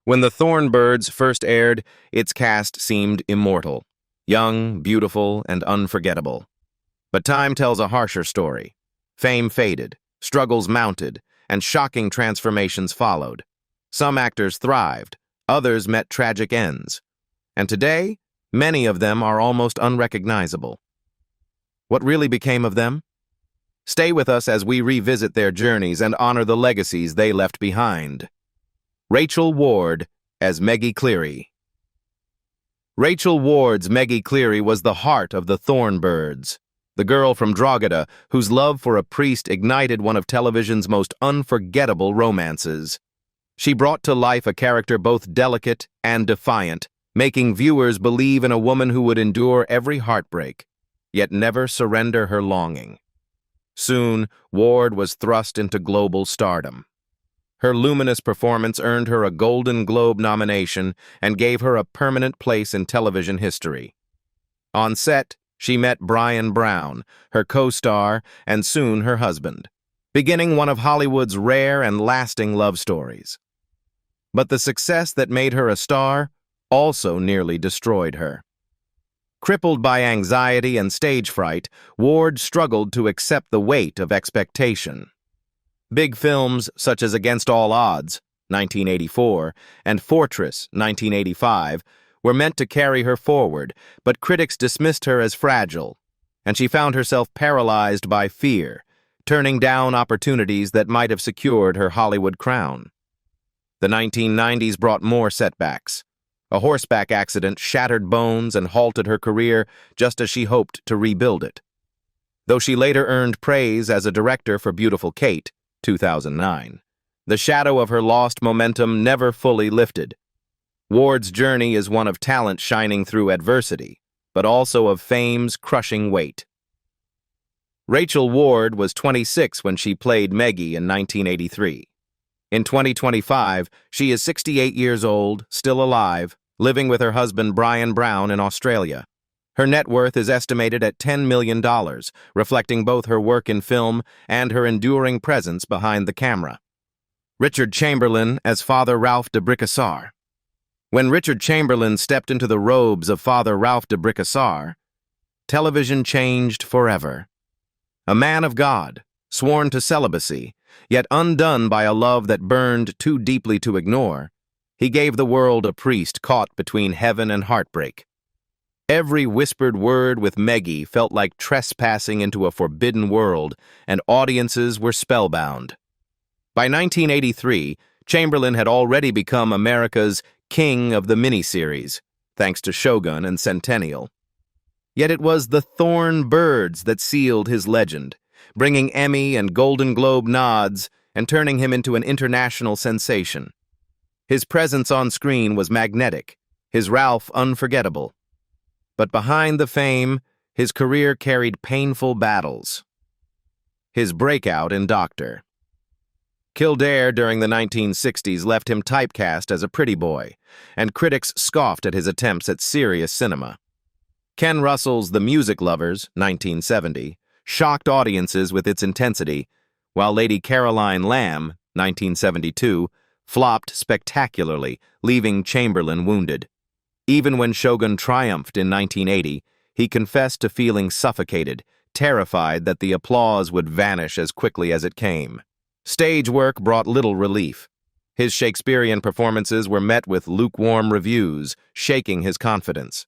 When the Thorn Birds first aired, its cast seemed immortal, young, beautiful, and unforgettable. But time tells a harsher story. Fame faded, struggles mounted, and shocking transformations followed. Some actors thrived, others met tragic ends. And today, many of them are almost unrecognizable. What really became of them? Stay with us as we revisit their journeys and honor the legacies they left behind. Rachel Ward as Meggie Cleary. Rachel Ward's Meggie Cleary was the heart of the Thorn Birds, the girl from Drogheda whose love for a priest ignited one of television's most unforgettable romances. She brought to life a character both delicate and defiant, making viewers believe in a woman who would endure every heartbreak, yet never surrender her longing. Soon, Ward was thrust into global stardom. Her luminous performance earned her a Golden Globe nomination and gave her a permanent place in television history. On set, she met Bryan Brown, her co-star, and soon her husband, beginning one of Hollywood's rare and lasting love stories. But the success that made her a star also nearly destroyed her. Crippled by anxiety and stage fright, Ward struggled to accept the weight of expectation. Big films such as Against All Odds, 1984, and Fortress, 1985, were meant to carry her forward, but critics dismissed her as fragile, and she found herself paralyzed by fear, turning down opportunities that might have secured her Hollywood crown. The 1990s brought more setbacks. A horseback accident shattered bones and halted her career just as she hoped to rebuild it. Though she later earned praise as a director for Beautiful Kate, 2009, the shadow of her lost momentum never fully lifted. Ward's journey is one of talent shining through adversity, but also of fame's crushing weight. Rachel Ward was 26 when she played Meggie in 1983. In 2025, she is 68 years old, still alive, living with her husband Bryan Brown in Australia. Her net worth is estimated at $10 million, reflecting both her work in film and her enduring presence behind the camera. Richard Chamberlain as Father Ralph de Bricassar. When Richard Chamberlain stepped into the robes of Father Ralph de Bricassar, television changed forever. A man of God, sworn to celibacy, yet undone by a love that burned too deeply to ignore, he gave the world a priest caught between heaven and heartbreak. Every whispered word with Meggie felt like trespassing into a forbidden world, and audiences were spellbound. By 1983, Chamberlain had already become America's king of the miniseries, thanks to Shogun and Centennial. Yet it was the Thorn Birds that sealed his legend, bringing Emmy and Golden Globe nods and turning him into an international sensation. His presence on screen was magnetic, his Ralph unforgettable. But behind the fame, his career carried painful battles. His breakout in Doctor. Kildare during the 1960s left him typecast as a pretty boy, and critics scoffed at his attempts at serious cinema. Ken Russell's The Music Lovers, 1970, shocked audiences with its intensity, while Lady Caroline Lamb, 1972, flopped spectacularly, leaving Chamberlain wounded. Even when Shogun triumphed in 1980, he confessed to feeling suffocated, terrified that the applause would vanish as quickly as it came. Stage work brought little relief. His Shakespearean performances were met with lukewarm reviews, shaking his confidence.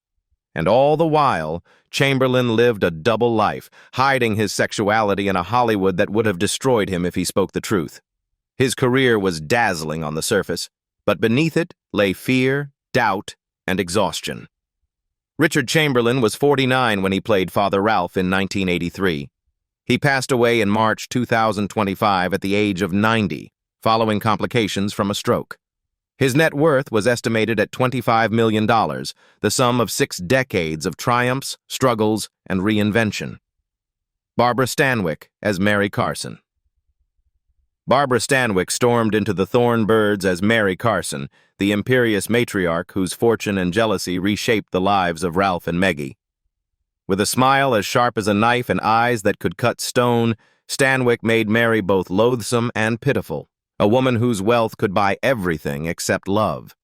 And all the while, Chamberlain lived a double life, hiding his sexuality in a Hollywood that would have destroyed him if he spoke the truth. His career was dazzling on the surface, but beneath it lay fear, doubt, and exhaustion. Richard Chamberlain was 49 when he played Father Ralph in 1983. He passed away in March 2025 at the age of 90, following complications from a stroke. His net worth was estimated at $25 million, the sum of 6 decades of triumphs, struggles, and reinvention. Barbara Stanwyck as Mary Carson. Barbara Stanwyck stormed into the Thorn Birds as Mary Carson, the imperious matriarch whose fortune and jealousy reshaped the lives of Ralph and Meggie. With a smile as sharp as a knife and eyes that could cut stone, Stanwyck made Mary both loathsome and pitiful, a woman whose wealth could buy everything except love.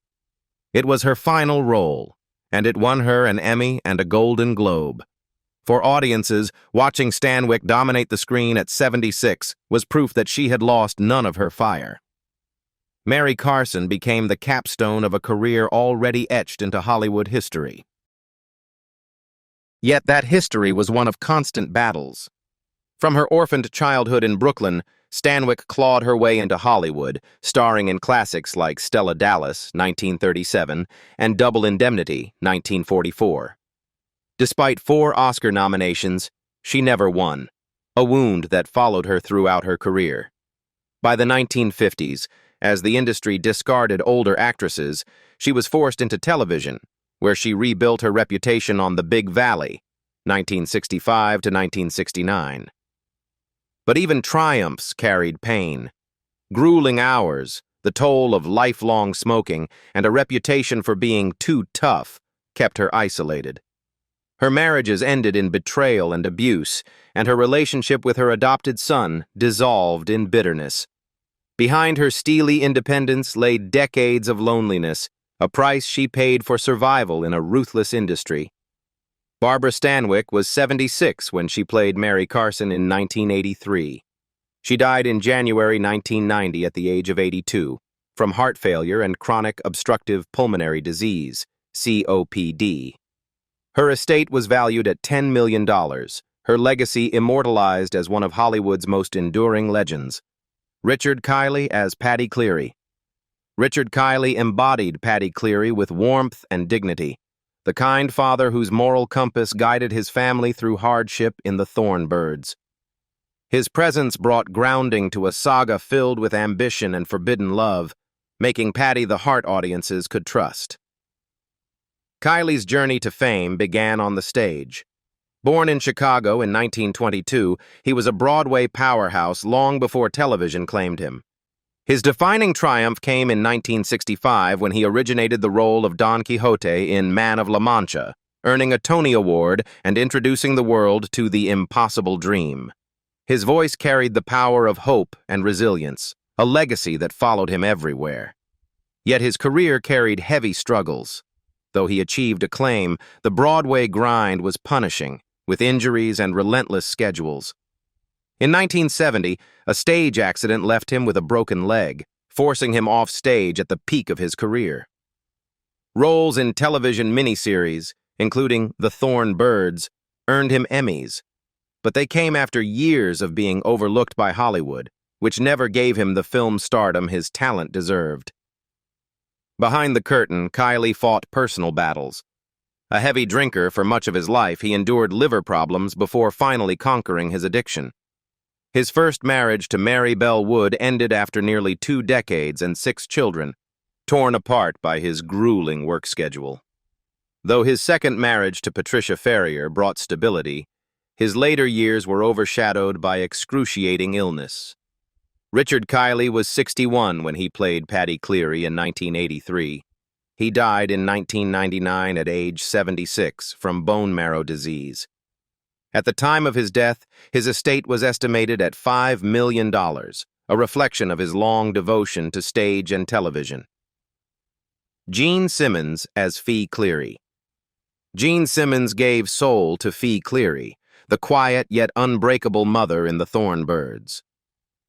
It was her final role, and it won her an Emmy and a Golden Globe. For audiences, watching Stanwyck dominate the screen at 76 was proof that she had lost none of her fire. Mary Carson became the capstone of a career already etched into Hollywood history. Yet that history was one of constant battles. From her orphaned childhood in Brooklyn, Stanwyck clawed her way into Hollywood, starring in classics like Stella Dallas, 1937, and Double Indemnity, 1944. Despite 4 Oscar nominations, she never won, a wound that followed her throughout her career. By the 1950s, as the industry discarded older actresses, she was forced into television, where she rebuilt her reputation on The Big Valley, 1965 to 1969. But even triumphs carried pain. Grueling hours, the toll of lifelong smoking, and a reputation for being too tough kept her isolated. Her marriages ended in betrayal and abuse, and her relationship with her adopted son dissolved in bitterness. Behind her steely independence lay decades of loneliness, a price she paid for survival in a ruthless industry. Barbara Stanwyck was 76 when she played Mary Carson in 1983. She died in January 1990 at the age of 82, from heart failure and chronic obstructive pulmonary disease, COPD. Her estate was valued at $10 million, her legacy immortalized as one of Hollywood's most enduring legends. Richard Kiley as Paddy Cleary. Richard Kiley embodied Paddy Cleary with warmth and dignity, the kind father whose moral compass guided his family through hardship in the Thorn Birds. His presence brought grounding to a saga filled with ambition and forbidden love, making Paddy the heart audiences could trust. Kiley's journey to fame began on the stage. Born in Chicago in 1922, he was a Broadway powerhouse long before television claimed him. His defining triumph came in 1965 when he originated the role of Don Quixote in Man of La Mancha, earning a Tony Award and introducing the world to the impossible dream. His voice carried the power of hope and resilience, a legacy that followed him everywhere. Yet his career carried heavy struggles. Though he achieved acclaim, the Broadway grind was punishing, with injuries and relentless schedules. In 1970, a stage accident left him with a broken leg, forcing him off stage at the peak of his career. Roles in television miniseries, including The Thorn Birds, earned him Emmys, but they came after years of being overlooked by Hollywood, which never gave him the film stardom his talent deserved. Behind the curtain, Kiley fought personal battles. A heavy drinker for much of his life, he endured liver problems before finally conquering his addiction. His first marriage to Mary Belle Wood ended after nearly 2 decades and 6 children, torn apart by his grueling work schedule. Though his second marriage to Patricia Ferrier brought stability, his later years were overshadowed by excruciating illness. Richard Kiley was 61 when he played Paddy Cleary in 1983. He died in 1999 at age 76 from bone marrow disease. At the time of his death, his estate was estimated at $5 million, a reflection of his long devotion to stage and television. Gene Simmons as Fee Cleary. Gene Simmons gave soul to Fee Cleary, the quiet yet unbreakable mother in The Thorn Birds.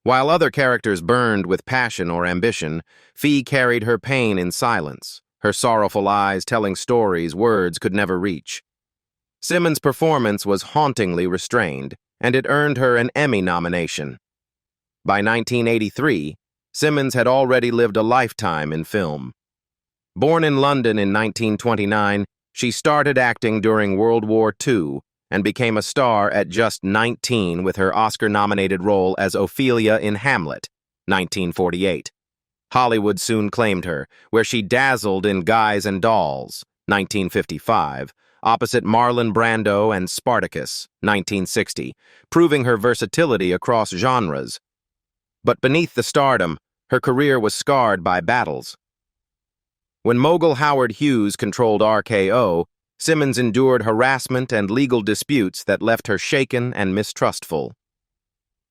While other characters burned with passion or ambition, Fee carried her pain in silence, her sorrowful eyes telling stories words could never reach. Simmons' performance was hauntingly restrained, and it earned her an Emmy nomination. By 1983, Simmons had already lived a lifetime in film. Born in London in 1929, she started acting during World War II and became a star at just 19 with her Oscar-nominated role as Ophelia in Hamlet, 1948. Hollywood soon claimed her, where she dazzled in Guys and Dolls, 1955, opposite Marlon Brando and Spartacus, 1960, proving her versatility across genres. But beneath the stardom, her career was scarred by battles. When mogul Howard Hughes controlled RKO, Simmons endured harassment and legal disputes that left her shaken and mistrustful.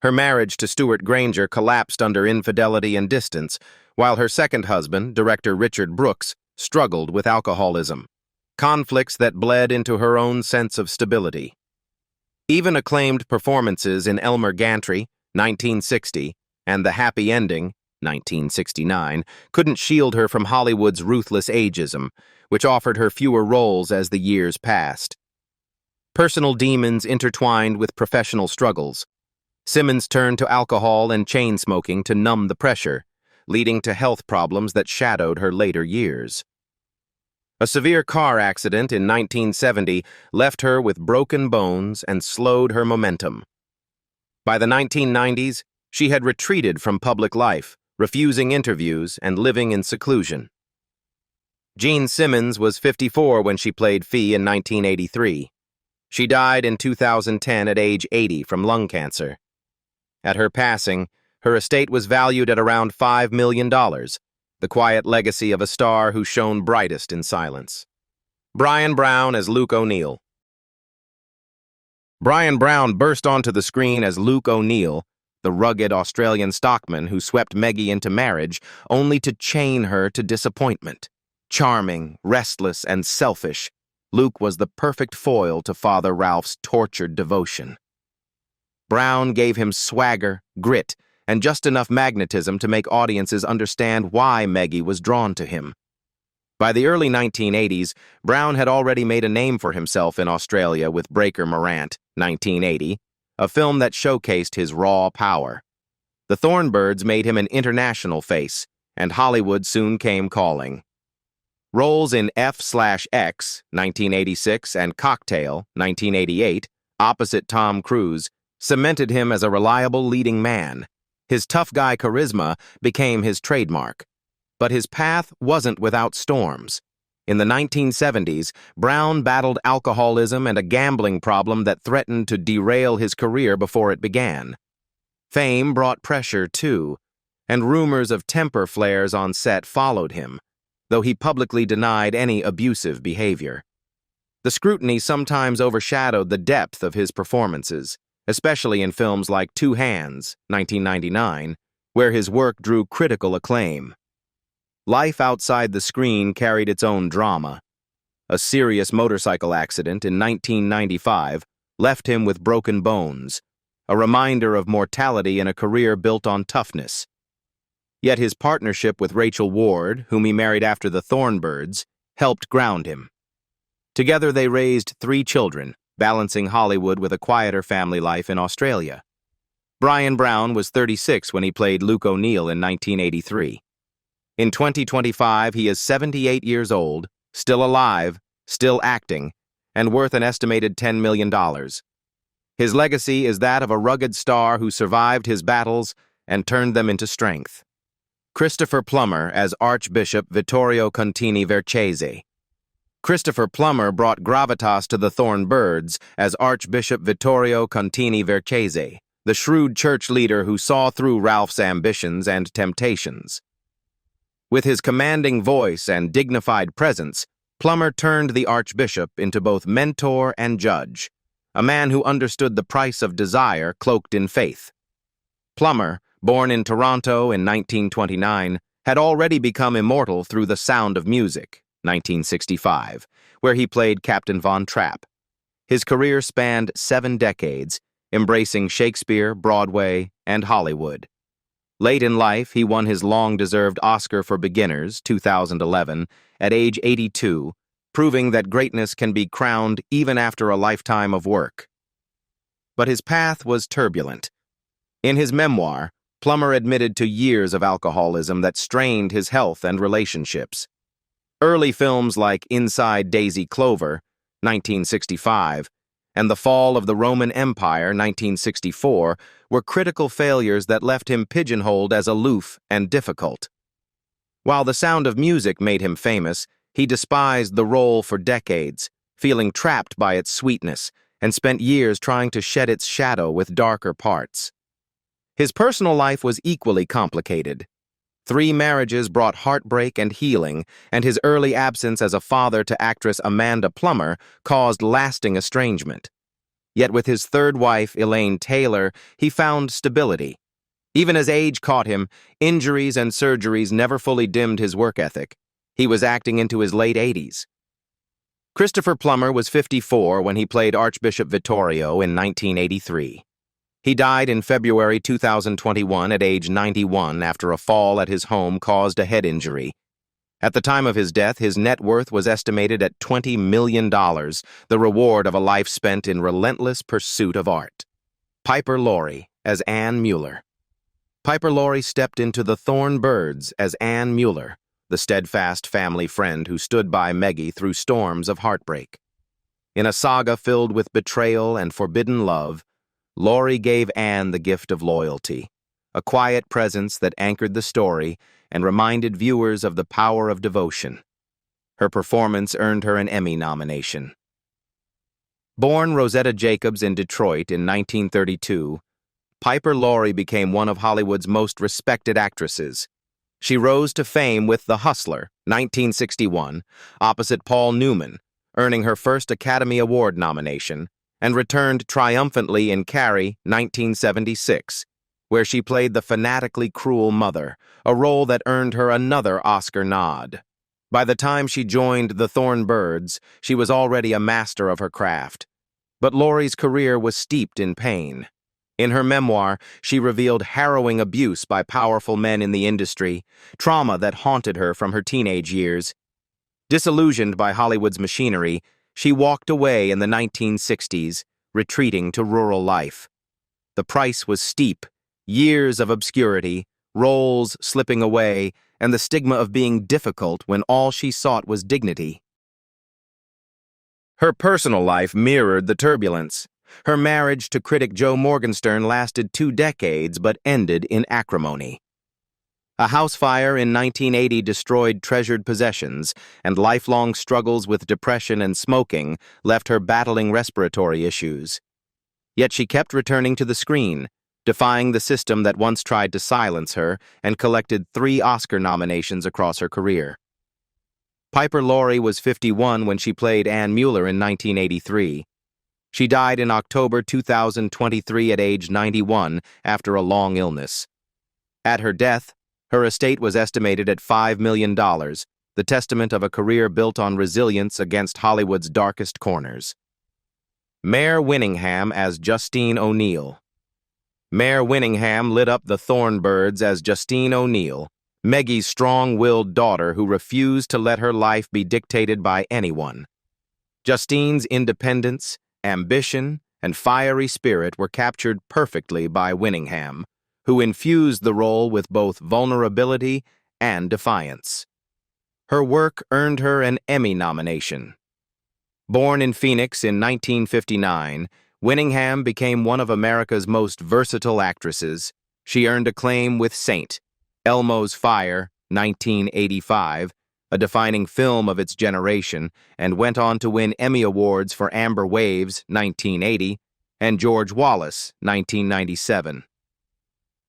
Her marriage to Stuart Granger collapsed under infidelity and distance, while her second husband, director Richard Brooks, struggled with alcoholism, conflicts that bled into her own sense of stability. Even acclaimed performances in Elmer Gantry, 1960, and The Happy Ending, 1969, couldn't shield her from Hollywood's ruthless ageism, which offered her fewer roles as the years passed. Personal demons intertwined with professional struggles. Simmons turned to alcohol and chain smoking to numb the pressure, leading to health problems that shadowed her later years. A severe car accident in 1970 left her with broken bones and slowed her momentum. By the 1990s, she had retreated from public life, refusing interviews and living in seclusion. Jean Simmons was 54 when she played Fee in 1983. She died in 2010 at age 80 from lung cancer. At her passing, her estate was valued at around $5 million, the quiet legacy of a star who shone brightest in silence. Bryan Brown as Luke O'Neill. Bryan Brown burst onto the screen as Luke O'Neill, the rugged Australian stockman who swept Meggie into marriage only to chain her to disappointment. Charming, restless, and selfish, Luke was the perfect foil to Father Ralph's tortured devotion. Brown gave him swagger, grit, and just enough magnetism to make audiences understand why Meggie was drawn to him. By the early 1980s, Brown had already made a name for himself in Australia with Breaker Morant, 1980, a film that showcased his raw power. The Thorn Birds made him an international face, and Hollywood soon came calling. Roles in F/X, 1986, and Cocktail, 1988, opposite Tom Cruise, cemented him as a reliable leading man. His tough guy charisma became his trademark. But his path wasn't without storms. In the 1970s, Brown battled alcoholism and a gambling problem that threatened to derail his career before it began. Fame brought pressure, too, and rumors of temper flares on set followed him, though he publicly denied any abusive behavior. The scrutiny sometimes overshadowed the depth of his performances, especially in films like Two Hands, 1999, where his work drew critical acclaim. Life outside the screen carried its own drama. A serious motorcycle accident in 1995 left him with broken bones, a reminder of mortality in a career built on toughness. Yet his partnership with Rachel Ward, whom he married after the Thorn Birds, helped ground him. Together they raised 3 children, balancing Hollywood with a quieter family life in Australia. Bryan Brown was 36 when he played Luke O'Neill in 1983. In 2025, he is 78 years old, still alive, still acting, and worth an estimated $10 million. His legacy is that of a rugged star who survived his battles and turned them into strength. Christopher Plummer as Archbishop Vittorio Contini Vercese. Christopher Plummer brought gravitas to the Thorn Birds as Archbishop Vittorio Contini Vercese, the shrewd church leader who saw through Ralph's ambitions and temptations. With his commanding voice and dignified presence, Plummer turned the Archbishop into both mentor and judge, a man who understood the price of desire cloaked in faith. Plummer, born in Toronto in 1929, had already become immortal through The Sound of Music, 1965, where he played Captain Von Trapp. His career spanned 7 decades, embracing Shakespeare, Broadway, and Hollywood. Late in life, he won his long-deserved Oscar for Beginners, 2011, at age 82, proving that greatness can be crowned even after a lifetime of work. But his path was turbulent. In his memoir, Plummer admitted to years of alcoholism that strained his health and relationships. Early films like Inside Daisy Clover, 1965, and The Fall of the Roman Empire, 1964, were critical failures that left him pigeonholed as aloof and difficult. While The Sound of Music made him famous, he despised the role for decades, feeling trapped by its sweetness, and spent years trying to shed its shadow with darker parts. His personal life was equally complicated. 3 marriages brought heartbreak and healing, and his early absence as a father to actress Amanda Plummer caused lasting estrangement. Yet with his 3rd wife, Elaine Taylor, he found stability. Even as age caught him, injuries and surgeries never fully dimmed his work ethic. He was acting into his late 80s. Christopher Plummer was 54 when he played Archbishop Vittorio in 1983. He died in February 2021 at age 91 after a fall at his home caused a head injury. At the time of his death, his net worth was estimated at $20 million, the reward of a life spent in relentless pursuit of art. Piper Laurie as Ann Mueller. Piper Laurie stepped into the Thorn Birds as Ann Mueller, the steadfast family friend who stood by Meggie through storms of heartbreak. In a saga filled with betrayal and forbidden love, Laurie gave Ann the gift of loyalty, a quiet presence that anchored the story and reminded viewers of the power of devotion. Her performance earned her an Emmy nomination. Born Rosetta Jacobs in Detroit in 1932, Piper Laurie became one of Hollywood's most respected actresses. She rose to fame with The Hustler, 1961, opposite Paul Newman, earning her first Academy Award nomination, and returned triumphantly in Carrie, 1976, where she played the fanatically cruel mother, a role that earned her another Oscar nod. By the time she joined the Thorn Birds, she was already a master of her craft. But Laurie's career was steeped in pain. In her memoir, she revealed harrowing abuse by powerful men in the industry, trauma that haunted her from her teenage years. Disillusioned by Hollywood's machinery, she walked away in the 1960s, retreating to rural life. The price was steep, years of obscurity, roles slipping away, and the stigma of being difficult when all she sought was dignity. Her personal life mirrored the turbulence. Her marriage to critic Joe Morgenstern lasted 2 decades but ended in acrimony. A house fire in 1980 destroyed treasured possessions, and lifelong struggles with depression and smoking left her battling respiratory issues. Yet she kept returning to the screen, defying the system that once tried to silence her, and collected 3 Oscar nominations across her career. Piper Laurie was 51 when she played Ann Mueller in 1983. She died in October 2023 at age 91 after a long illness. At her death, her estate was estimated at $5 million, the testament of a career built on resilience against Hollywood's darkest corners. Mare Winningham as Justine O'Neill. Mare Winningham lit up the Thorn Birds as Justine O'Neill, Meggie's strong-willed daughter who refused to let her life be dictated by anyone. Justine's independence, ambition, and fiery spirit were captured perfectly by Winningham, who infused the role with both vulnerability and defiance. Her work earned her an Emmy nomination. Born in Phoenix in 1959, Winningham became one of America's most versatile actresses. She earned acclaim with Saint, Elmo's Fire, 1985, a defining film of its generation, and went on to win Emmy Awards for Amber Waves, 1980, and George Wallace, 1997.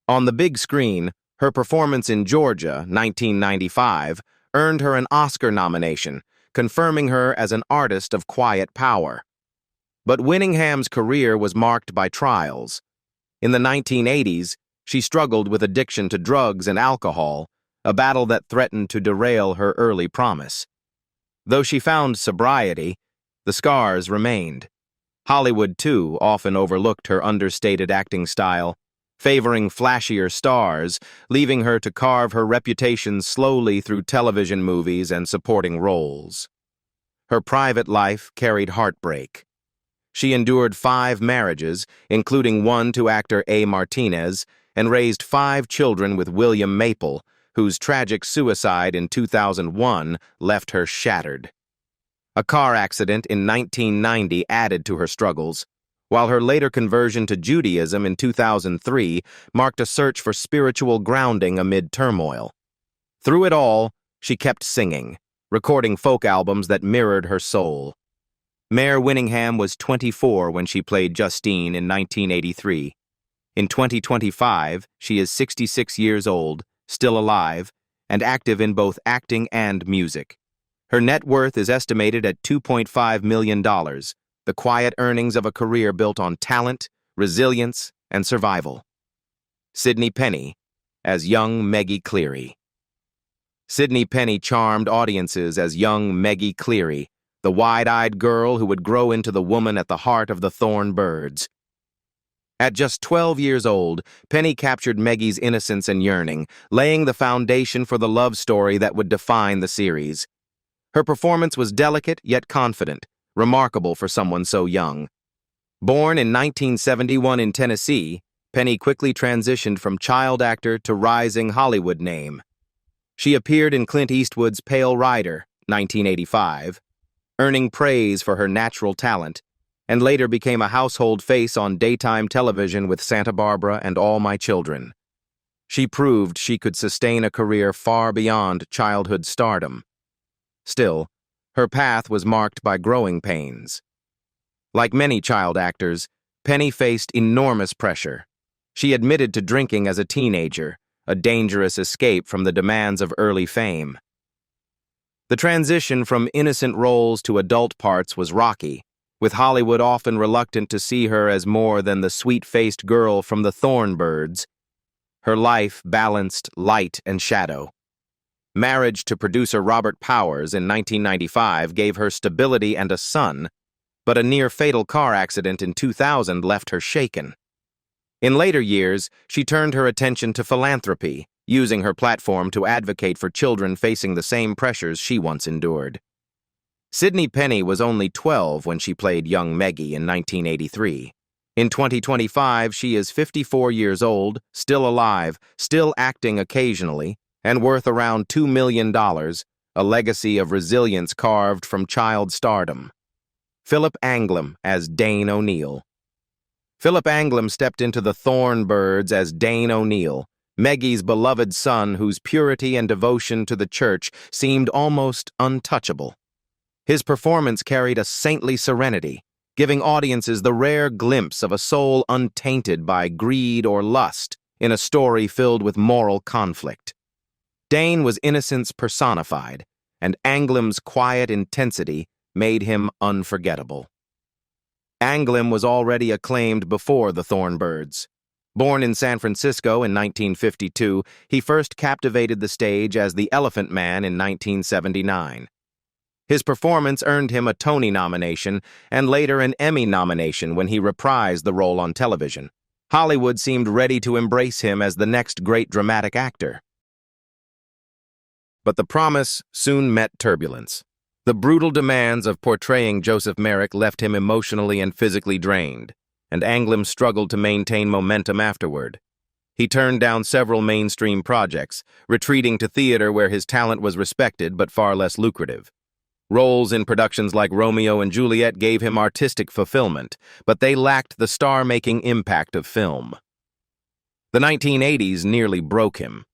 On the big screen, her performance in Georgia, 1995, earned her an Oscar nomination, confirming her as an artist of quiet power. But Winningham's career was marked by trials. In the 1980s, she struggled with addiction to drugs and alcohol, a battle that threatened to derail her early promise. Though she found sobriety, the scars remained. Hollywood, too, often overlooked her understated acting style, favoring flashier stars, leaving her to carve her reputation slowly through television movies and supporting roles. Her private life carried heartbreak. She endured 5 marriages, including one to actor A. Martinez, and raised 5 children with William Maple, whose tragic suicide in 2001 left her shattered. A car accident in 1990 added to her struggles, while her later conversion to Judaism in 2003 marked a search for spiritual grounding amid turmoil. Through it all, she kept singing, recording folk albums that mirrored her soul. Mare Winningham was 24 when she played Justine in 1983. In 2025, she is 66 years old, still alive, and active in both acting and music. Her net worth is estimated at $2.5 million, the quiet earnings of a career built on talent, resilience, and survival. Sidney Penny as young Meggie Cleary. Sidney Penny charmed audiences as young Maggie Cleary, the wide-eyed girl who would grow into the woman at the heart of the Thorn Birds. At just 12 years old, Penny captured Maggie's innocence and yearning, laying the foundation for the love story that would define the series. Her performance was delicate yet confident, remarkable for someone so young. Born in 1971 in Tennessee, Penny quickly transitioned from child actor to rising Hollywood name. She appeared in Clint Eastwood's Pale Rider, 1985, earning praise for her natural talent, and later became a household face on daytime television with Santa Barbara and All My Children. She proved she could sustain a career far beyond childhood stardom. Still, her path was marked by growing pains. Like many child actors, Penny faced enormous pressure. She admitted to drinking as a teenager, a dangerous escape from the demands of early fame. The transition from innocent roles to adult parts was rocky, with Hollywood often reluctant to see her as more than the sweet-faced girl from the Thorn Birds. Her life balanced light and shadow. Marriage to producer Robert Powers in 1995 gave her stability and a son, but a near-fatal car accident in 2000 left her shaken. In later years, she turned her attention to philanthropy, using her platform to advocate for children facing the same pressures she once endured. Sidney Penny was only 12 when she played young Maggie in 1983. In 2025, she is 54 years old, still alive, still acting occasionally, and worth around $2 million, a legacy of resilience carved from child stardom. Philip Anglim as Dane O'Neill. Philip Anglim stepped into the Thorn Birds as Dane O'Neill, Maggie's beloved son whose purity and devotion to the church seemed almost untouchable. His performance carried a saintly serenity, giving audiences the rare glimpse of a soul untainted by greed or lust in a story filled with moral conflict. Dane was innocence personified, and Anglim's quiet intensity made him unforgettable. Anglim was already acclaimed before the Thorn Birds. Born in San Francisco in 1952, he first captivated the stage as the Elephant Man in 1979. His performance earned him a Tony nomination and later an Emmy nomination when he reprised the role on television. Hollywood seemed ready to embrace him as the next great dramatic actor. But the promise soon met turbulence. The brutal demands of portraying Joseph Merrick left him emotionally and physically drained, and Anglim struggled to maintain momentum afterward. He turned down several mainstream projects, retreating to theater where his talent was respected but far less lucrative. Roles in productions like Romeo and Juliet gave him artistic fulfillment, but they lacked the star-making impact of film. The 1980s nearly broke him.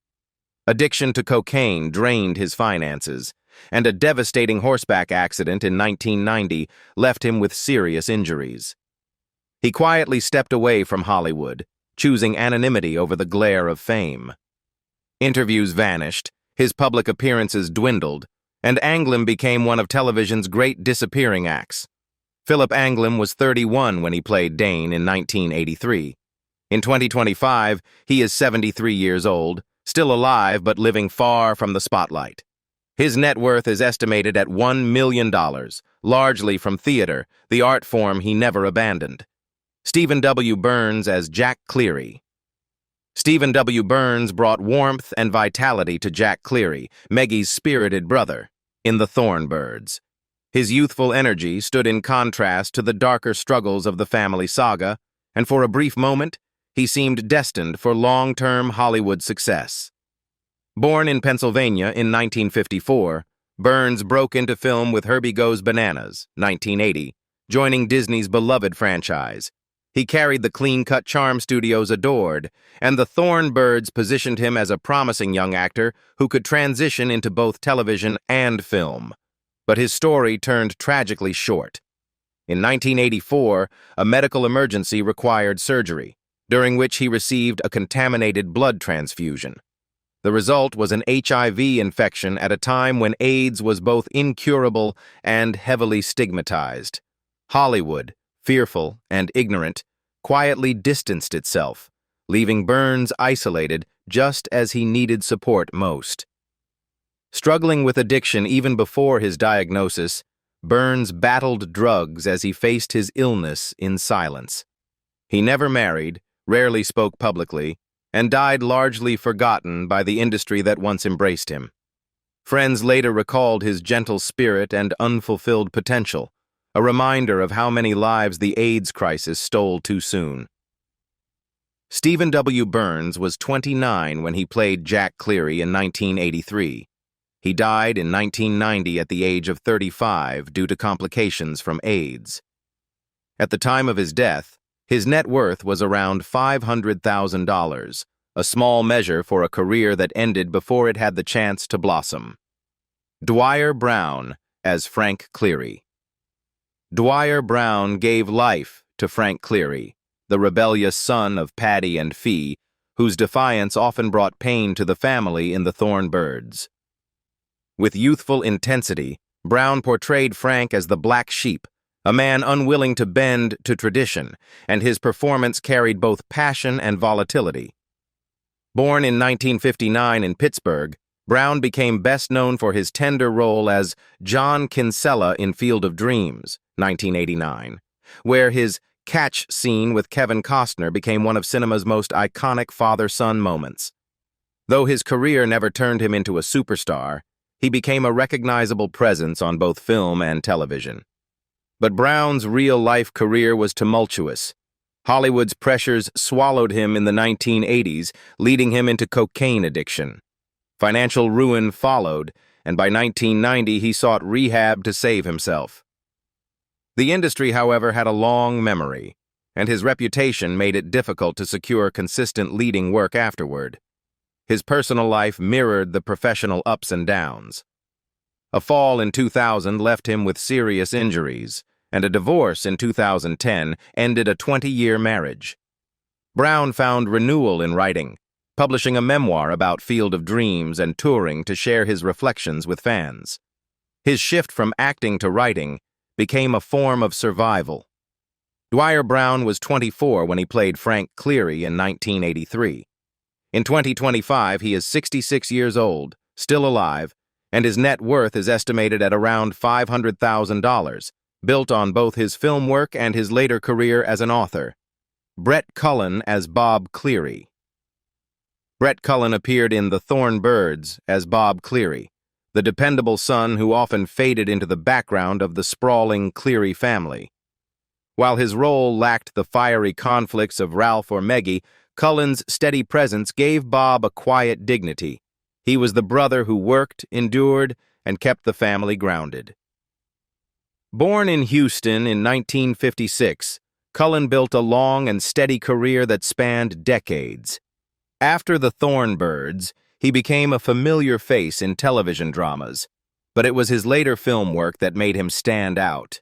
Addiction to cocaine drained his finances, and a devastating horseback accident in 1990 left him with serious injuries. He quietly stepped away from Hollywood, choosing anonymity over the glare of fame. Interviews vanished, his public appearances dwindled, and Anglim became one of television's great disappearing acts. Philip Anglim was 31 when he played Dane in 1983. In 2025, he is 73 years old, still alive but living far from the spotlight. His net worth is estimated at $1 million, largely from theater, the art form he never abandoned. Stephen W. Burns as Jack Cleary. Stephen W. Burns brought warmth and vitality to Jack Cleary, Maggie's spirited brother, in the Thorn Birds. His youthful energy stood in contrast to the darker struggles of the family saga, and for a brief moment, he seemed destined for long-term Hollywood success. Born in Pennsylvania in 1954, Burns broke into film with Herbie Goes Bananas, 1980, joining Disney's beloved franchise. He carried the clean-cut charm studios adored, and the Thorn Birds positioned him as a promising young actor who could transition into both television and film. But his story turned tragically short. In 1984, a medical emergency required surgery, during which he received a contaminated blood transfusion. The result was an HIV infection at a time when AIDS was both incurable and heavily stigmatized. Hollywood, fearful and ignorant, quietly distanced itself, leaving Burns isolated just as he needed support most. Struggling with addiction even before his diagnosis, Burns battled drugs as he faced his illness in silence. He never married, rarely spoke publicly, and died largely forgotten by the industry that once embraced him. Friends later recalled his gentle spirit and unfulfilled potential, a reminder of how many lives the AIDS crisis stole too soon. Stephen W. Burns was 29 when he played Jack Cleary in 1983. He died in 1990 at the age of 35 due to complications from AIDS. At the time of his death, his net worth was around $500,000, a small measure for a career that ended before it had the chance to blossom. Dwier Brown as Frank Cleary. Dwier Brown gave life to Frank Cleary, the rebellious son of Paddy and Fee, whose defiance often brought pain to the family in the Thorn Birds. With youthful intensity, Brown portrayed Frank as the black sheep, a man unwilling to bend to tradition, and his performance carried both passion and volatility. Born in 1959 in Pittsburgh, Brown became best known for his tender role as John Kinsella in Field of Dreams, 1989, where his catch scene with Kevin Costner became one of cinema's most iconic father-son moments. Though his career never turned him into a superstar, he became a recognizable presence on both film and television. But Brown's real-life career was tumultuous. Hollywood's pressures swallowed him in the 1980s, leading him into cocaine addiction. Financial ruin followed, and by 1990 he sought rehab to save himself. The industry, however, had a long memory, and his reputation made it difficult to secure consistent leading work afterward. His personal life mirrored the professional ups and downs. A fall in 2000 left him with serious injuries, and a divorce in 2010 ended a 20-year marriage. Brown found renewal in writing, publishing a memoir about Field of Dreams and touring to share his reflections with fans. His shift from acting to writing became a form of survival. Dwier Brown was 24 when he played Frank Cleary in 1983. In 2025, he is 66 years old, still alive, and his net worth is estimated at around $500,000, built on both his film work and his later career as an author. Brett Cullen as Bob Cleary. Brett Cullen appeared in The Thorn Birds as Bob Cleary, the dependable son who often faded into the background of the sprawling Cleary family. While his role lacked the fiery conflicts of Ralph or Meggie, Cullen's steady presence gave Bob a quiet dignity. He was the brother who worked, endured, and kept the family grounded. Born in Houston in 1956, Cullen built a long and steady career that spanned decades. After The Thorn Birds, he became a familiar face in television dramas, but it was his later film work that made him stand out.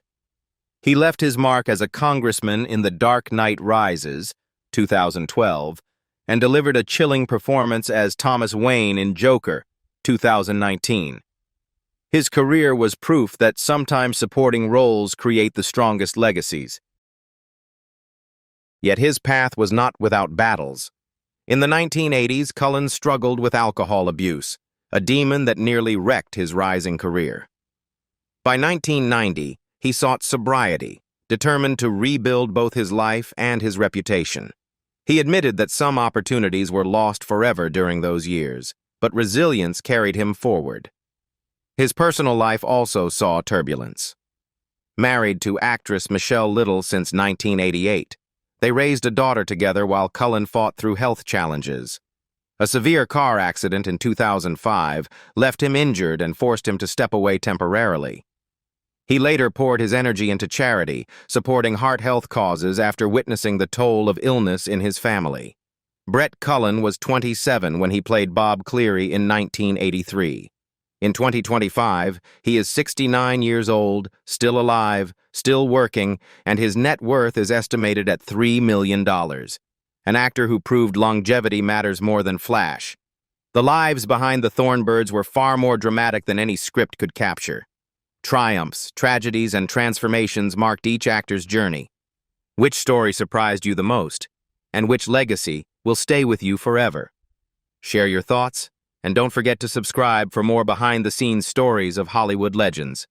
He left his mark as a congressman in The Dark Knight Rises, 2012, and delivered a chilling performance as Thomas Wayne in Joker, 2019. His career was proof that sometimes supporting roles create the strongest legacies. Yet his path was not without battles. In the 1980s, Cullen struggled with alcohol abuse, a demon that nearly wrecked his rising career. By 1990, he sought sobriety, determined to rebuild both his life and his reputation. He admitted that some opportunities were lost forever during those years, but resilience carried him forward. His personal life also saw turbulence. Married to actress Michelle Little since 1988, they raised a daughter together while Cullen fought through health challenges. A severe car accident in 2005 left him injured and forced him to step away temporarily. He later poured his energy into charity, supporting heart health causes after witnessing the toll of illness in his family. Brett Cullen was 27 when he played Bob Cleary in 1983. In 2025, he is 69 years old, still alive, still working, and his net worth is estimated at $3 million. An actor who proved longevity matters more than flash. The lives behind the Thorn Birds were far more dramatic than any script could capture. Triumphs, tragedies, and transformations marked each actor's journey. Which story surprised you the most? And which legacy will stay with you forever? Share your thoughts And don't forget to subscribe for more behind-the-scenes stories of Hollywood legends.